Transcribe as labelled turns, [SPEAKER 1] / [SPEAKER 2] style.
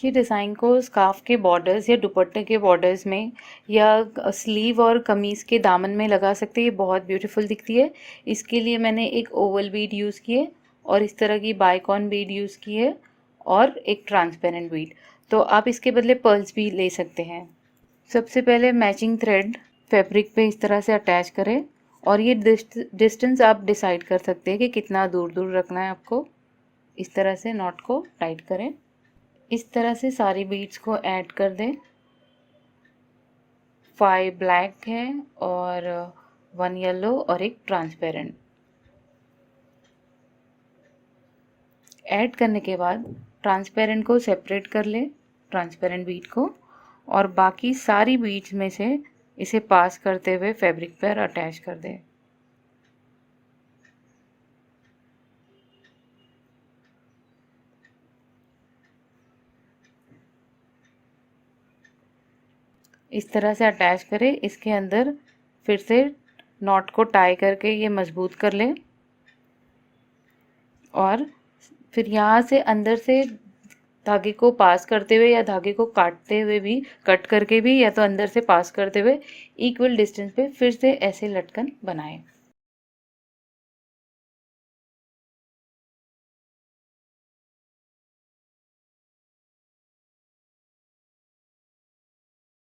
[SPEAKER 1] ये डिज़ाइन को स्कार्फ के बॉर्डर्स या दुपट्टे के बॉर्डर्स में या स्लीव और कमीज़ के दामन में लगा सकते हैं। ये बहुत ब्यूटीफुल दिखती है। इसके लिए मैंने एक ओवल बीड यूज़ की है और इस तरह की बाइकॉन बीड यूज़ की है और एक ट्रांसपेरेंट बीड। तो आप इसके बदले पर्ल्स भी ले सकते हैं। सबसे पहले मैचिंग थ्रेड फैब्रिक पे इस तरह से अटैच करें और ये डिस्टेंस आप डिसाइड कर सकते हैं कि कितना दूर दूर रखना है आपको। इस तरह से नॉट को टाइट करें। इस तरह से सारी बीड्स को ऐड कर दें। 5 ब्लैक है और 1 येलो और एक ट्रांसपेरेंट। ऐड करने के बाद ट्रांसपेरेंट को सेपरेट कर लें, ट्रांसपेरेंट बीड को, और बाकी सारी बीड्स में से इसे पास करते हुए फैब्रिक पर अटैच कर दें। इस तरह से अटैच करें। इसके अंदर फिर से नॉट को टाई करके ये मजबूत कर लें और फिर यहाँ से अंदर से धागे को पास करते हुए या धागे को काटते हुए भी, कट करके भी, या तो अंदर से पास करते हुए इक्वल डिस्टेंस पे फिर से ऐसे लटकन बनाएं।